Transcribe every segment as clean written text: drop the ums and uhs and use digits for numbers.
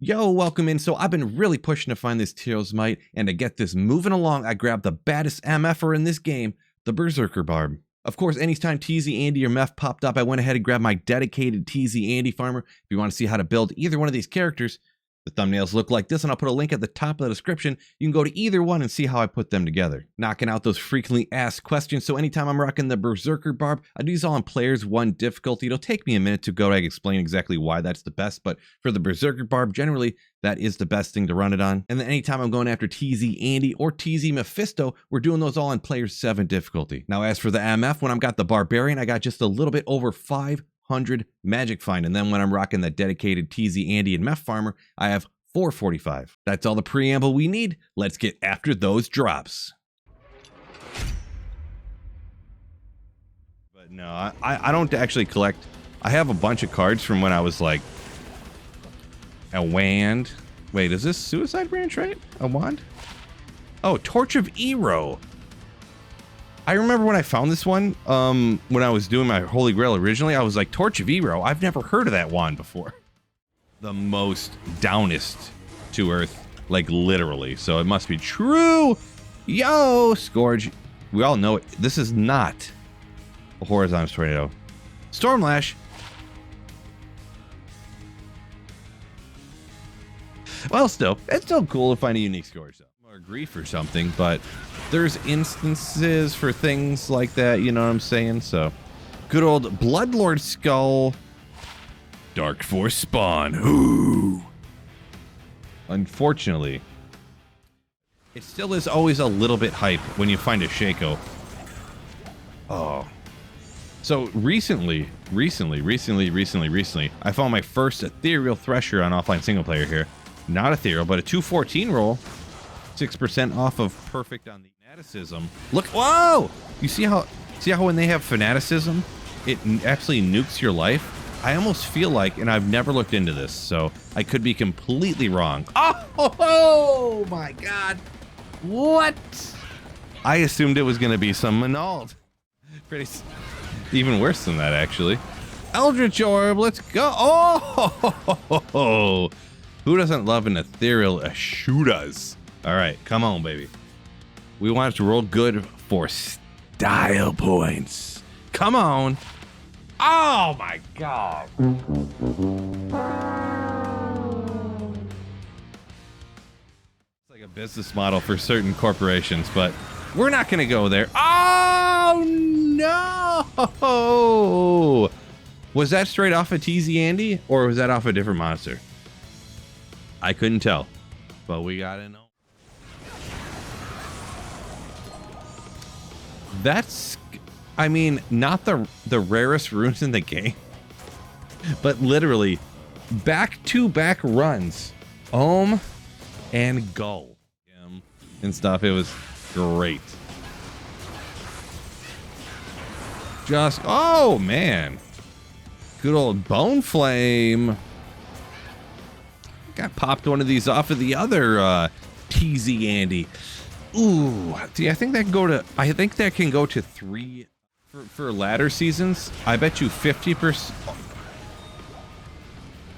Yo, welcome in. So I've been really pushing to find this Teros Might, and to get this moving along, I grabbed the baddest MFer in this game, the Berserker Barb. Of course, anytime TZ Andy or Meph popped up, I went ahead and grabbed my dedicated TZ Andy farmer. If you want to see how to build either one of these characters, the thumbnails look like this, and I'll put a link at the top of the description. You can go to either one and see how I put them together. Knocking out those frequently asked questions, so anytime I'm rocking the Berserker Barb, I do these all on Players 1 difficulty. It'll take me a minute to go and explain exactly why that's the best, but for the Berserker Barb, generally, that is the best thing to run it on. And then anytime I'm going after TZ Andy or TZ Mephisto, we're doing those all on Players 7 difficulty. Now, as for the MF, when I've got the Barbarian, I got just a little bit over 500 magic find, and then when I'm rocking the dedicated TZ Andy and Meph farmer, I have 445. That's all the preamble we need. Let's get after those drops. But no, I don't actually collect. I have a bunch of cards from when I was like a wand. Wait, is this Suicide Branch, right? A wand? Oh, Torch of Ero. I remember when I found this one, when I was doing my Holy Grail originally, I was like, Torch of Ero? I've never heard of that wand before. The most downest to earth, like literally, so it must be true. Yo, Scourge, we all know it. This is not a horizontal tornado. Stormlash. Well, still, it's still cool to find a unique Scourge, though. Or grief or something, but there's instances for things like that, you know what I'm saying? So good old Bloodlord Skull. Dark Force Spawn. Ooh. Unfortunately, it still is always a little bit hype when you find a Shaco. Oh. So recently, I found my first Ethereal Thresher on offline single player here. Not Ethereal, but a 214 roll. 6% off of perfect on the fanaticism. Look, whoa! You see how when they have fanaticism, it actually nukes your life? I almost feel like, and I've never looked into this, so I could be completely wrong. Oh my god. What? I assumed it was going to be some Manald. Even worse than that, actually. Eldritch Orb, let's go. Oh, who doesn't love an ethereal Ashudas? All right, come on, baby. We want it to roll good for style points. Come on. Oh my god. It's like a business model for certain corporations, but we're not going to go there. Oh no! Was that straight off of TZ Andy, or was that off a different monster? I couldn't tell, but we gotta know. That's, I mean, not the rarest runes in the game, but literally back-to-back runs, Ohm and Gull and stuff. It was great. Just, oh man, good old Bone Flame. Got popped one of these off of the other TZ Andy. Ooh, see, I think that can go to. I think that can go to 3 for latter seasons. I bet you 50%.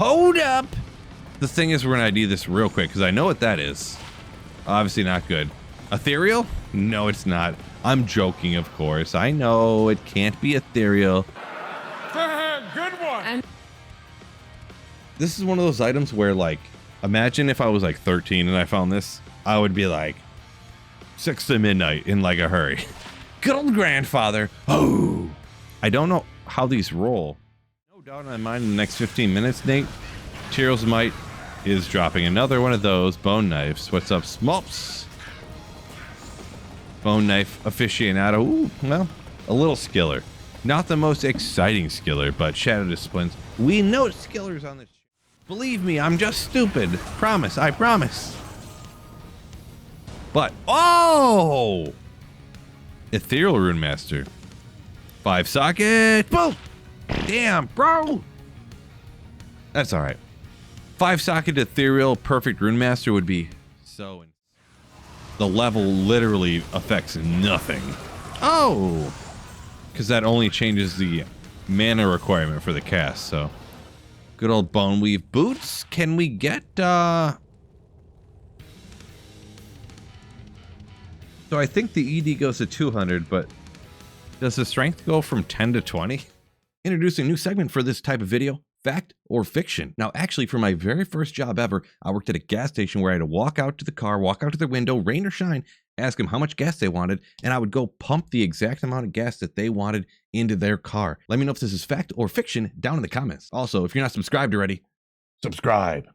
Hold up. The thing is, we're gonna ID this real quick because I know what that is. Obviously not good. Ethereal? No, it's not. I'm joking, of course. I know it can't be ethereal. Good one. This is one of those items where, like, imagine if I was like 13 and I found this, I would be like 6 to midnight in like a hurry. Good old grandfather. Oh, I don't know how these roll. No doubt in my mind in the next 15 minutes, Nate. Teros Might is dropping another one of those bone knives. What's up, Smolps? Bone knife aficionado. Ooh, well, a little skiller. Not the most exciting skiller, but Shadow Disciplines. We know skillers on this. Believe me, I'm just stupid. Promise, I promise. But, oh! Ethereal Rune Master. 5 socket. Boom! Damn, bro! That's alright. 5 socket Ethereal Perfect Rune Master would be so... The level literally affects nothing. Oh! Because that only changes the mana requirement for the cast, so... Good old bone weave boots. Can we get, So I think the ED goes to 200, but does the strength go from 10 to 20? Introducing a new segment for this type of video, fact or fiction. Now, actually, for my very first job ever, I worked at a gas station where I had to walk out to the car, walk out to the window, rain or shine, ask them how much gas they wanted, and I would go pump the exact amount of gas that they wanted into their car. Let me know if this is fact or fiction down in the comments. Also, if you're not subscribed already, subscribe.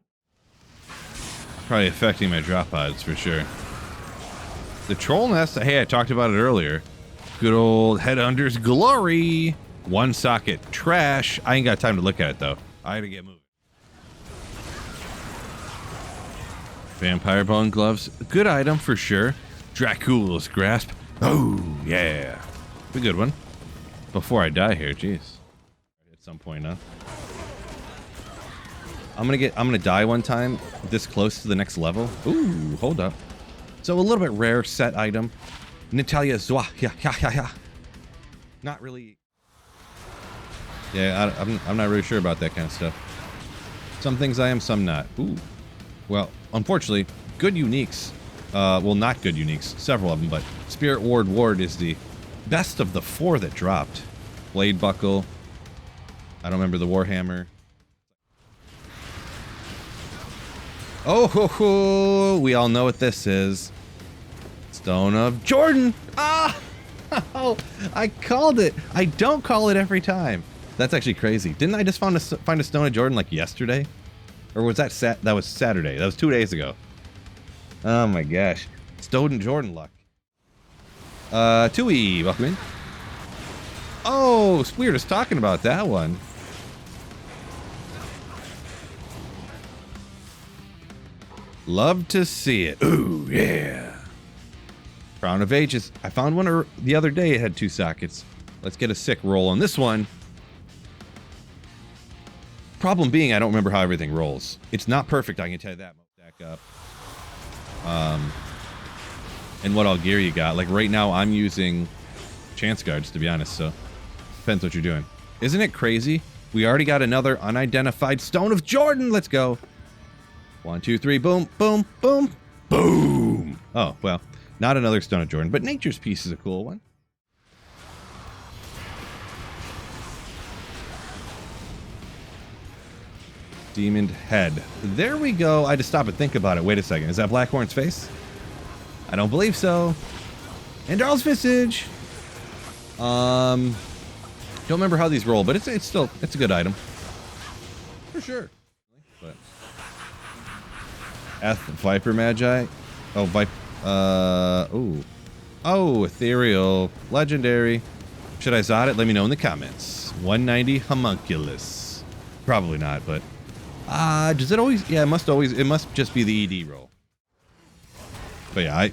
Probably affecting my drop odds for sure. The troll nest, hey, I talked about it earlier. Good old Headhunter's glory. One socket, trash. I ain't got time to look at it though. I gotta get moving. Vampire bone gloves, good item for sure. Dracula's grasp. Oh yeah, a good one. Before I die here, jeez. At some point, huh? I'm gonna die one time this close to the next level. Ooh, hold up. So a little bit rare set item. Natalia Zwa. Yeah. Not really. Yeah, I'm not really sure about that kind of stuff. Some things I am, some not. Ooh. Well, unfortunately, good uniques. Well, not good uniques. Several of them, but Spirit Ward is the best of the 4 that dropped. Blade Buckle. I don't remember the Warhammer. Oh, ho, ho. We all know what this is. Stone of Jordan. Ah! Oh, I called it. I don't call it every time. That's actually crazy. Didn't I just find a Stone of Jordan like yesterday? Or was that that was Saturday? That was 2 days ago. Oh my gosh. Stone of Jordan luck. Tui, welcome in. Oh, we were just talking about that one. Love to see it. Ooh, yeah. Crown of Ages. I found one the other day. It had 2 sockets. Let's get a sick roll on this one. Problem being, I don't remember how everything rolls. It's not perfect, I can tell you that. Stack up. And what all gear you got. Like right now, I'm using chance guards, to be honest, so depends what you're doing. Isn't it crazy? We already got another unidentified Stone of Jordan. Let's go. 1, 2, 3, boom, boom, boom, boom. Oh, well, not another Stone of Jordan, but Nature's Piece is a cool one. Demon Head. There we go. I had to stop and think about it. Wait a second. Is that Blackhorn's face? I don't believe so. And Darl's Visage. Don't remember how these roll, but it's still a good item. For sure. But Viper Magi. Oh, Oh, ethereal. Legendary. Should I Zod it? Let me know in the comments. 190 Homunculus. Probably not, but does it always? Yeah, it must just be the ED roll. But yeah, I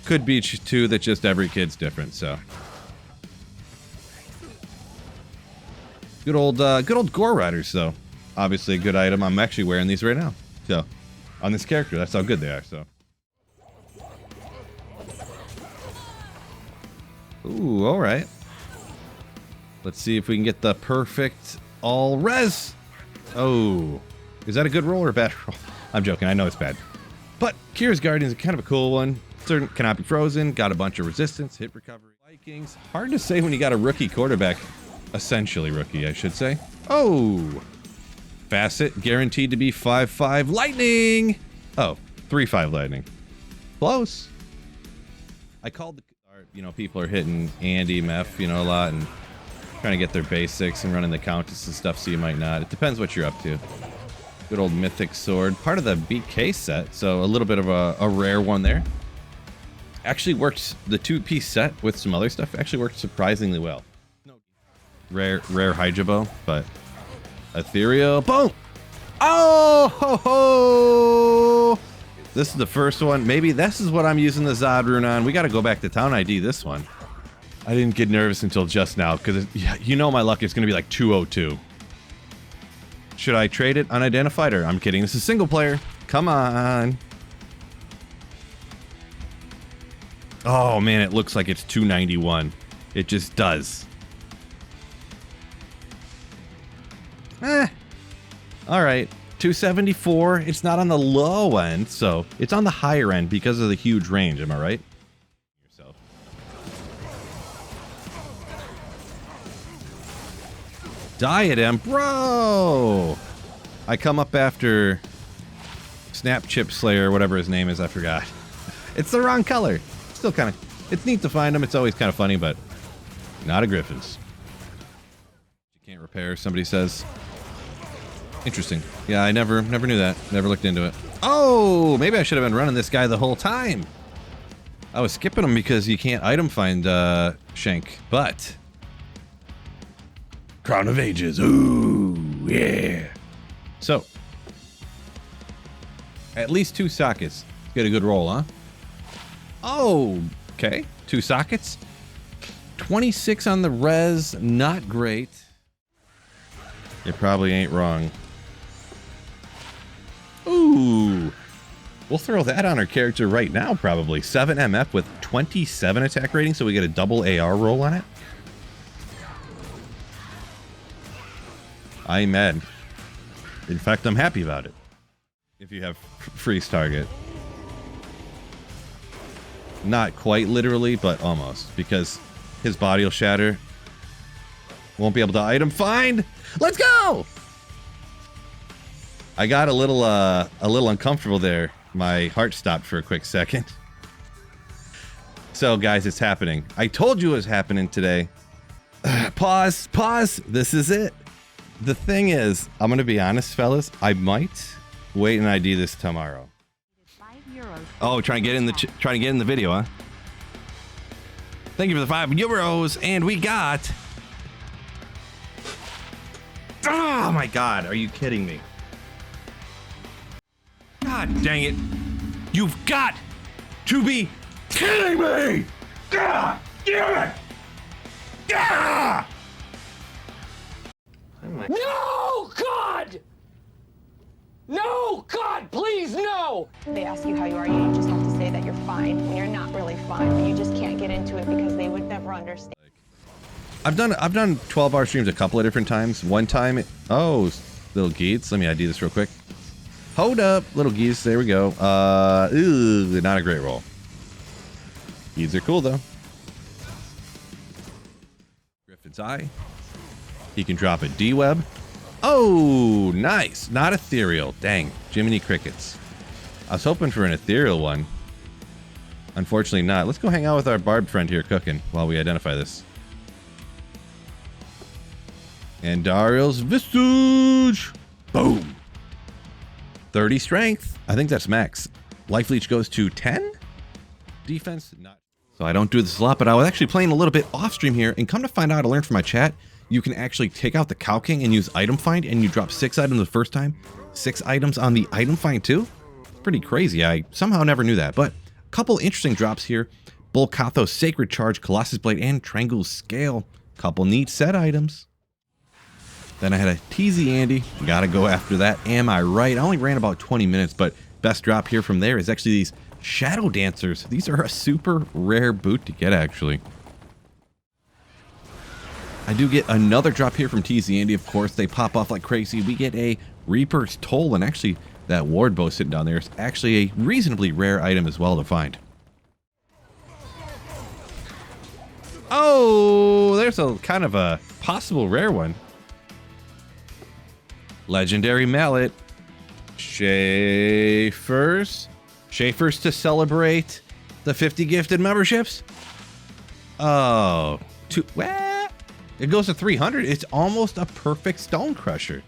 could be too that just every kid's different, so. Good old Gore Riders, though. Obviously a good item. I'm actually wearing these right now. So, on this character, that's how good they are, so. Ooh, alright. Let's see if we can get the perfect all res. Oh. Is that a good roll or a bad roll? I'm joking, I know it's bad. But Kira's Guardian is kind of a cool one. Certain cannot be frozen, got a bunch of resistance, hit recovery. Vikings. Hard to say when you got a rookie quarterback. Essentially rookie, I should say. Oh. Facet, guaranteed to be 5/5 lightning. Oh, 3/5 lightning. Close. I called the, people are hitting Andy, Meph, a lot and trying to get their basics and running the countess and stuff, so you might not. It depends what you're up to. Good old mythic sword, part of the BK set, so a little bit of a rare one there. Actually worked, the 2-piece set with some other stuff actually worked surprisingly well. Rare Hydra bow, but ethereal, boom! Oh ho ho! This is the first one. Maybe this is what I'm using the Zod rune on. We got to go back to town ID this one. I didn't get nervous until just now because my luck is going to be like 202. Should I trade it unidentified or I'm kidding? This is single player. Come on. Oh man, it looks like it's 291. It just does. All right, 274. It's not on the low end, so it's on the higher end because of the huge range. Am I right? Yourself. Diadem, bro. I come up after Snap Chip Slayer, whatever his name is. I forgot. It's the wrong color. Still kind of. It's neat to find them. It's always kind of funny, but not a Griffin's. You can't repair. Somebody says. Interesting. Yeah, I never knew that. Never looked into it. Oh, maybe I should have been running this guy the whole time. I was skipping him because you can't item find Shank, but Crown of Ages. Ooh, yeah. So, at least 2 sockets. Get a good roll, huh? Oh, okay. 2 sockets. 26 on the res. Not great. You probably ain't wrong. Ooh. We'll throw that on our character right now, probably. 7 MF with 27 attack rating, so we get a double AR roll on it. I'm mad. In fact, I'm happy about it. If you have freeze target. Not quite literally, but almost. Because his body will shatter. Won't be able to item find. Let's go! I got a little uncomfortable there. My heart stopped for a quick second. So, guys, it's happening. I told you it was happening today. Pause. This is it. The thing is, I'm going to be honest, fellas. I might wait and ID this tomorrow. Oh, trying to get in the video, huh? Thank you for the €5, and we got. Oh my God! Are you kidding me? God dang it! You've got to be kidding me! God damn it! Ah! No, God! No, God, please, no! They ask you how you are, you just have to say that you're fine when you're not really fine, but you just can't get into it because they would never understand. I've done 12-hour streams a couple of different times. One time, oh, little geese. Let me ID this real quick. Hold up, little geese. There we go. Not a great roll. Geese are cool though. Griffin's Eye. He can drop a D-web. Oh, nice. Not ethereal. Dang, Jiminy Crickets. I was hoping for an ethereal one. Unfortunately not. Let's go hang out with our Barb friend here cooking while we identify this. And Dariel's Visage. Boom. 30 strength. I think that's max. Life leech goes to 10. Defense, not. So I don't do this a lot, but I was actually playing a little bit off stream here, and come to find out, I learned from my chat, you can actually take out the Cow King and use item find, and you drop 6 items the first time, 6 items on the item find too. Pretty crazy. I somehow never knew that, but a couple interesting drops here. Bolkatho's Sacred Charge, Colossus Blade, and Triangle's Scale. Couple neat set items. Then I had a TZ Andy. Gotta go after that. Am I right? I only ran about 20 minutes, but best drop here from there is actually these Shadow Dancers. These are a super rare boot to get, actually. I do get another drop here from TZ Andy, of course. They pop off like crazy. We get a Reaper's Toll, and actually that ward bow sitting down there is actually a reasonably rare item as well to find. Oh, there's a kind of a possible rare one. Legendary Mallet. Schaefer's to celebrate the 50 gifted memberships. Oh, it goes to 300. It's almost a perfect Stone Crusher.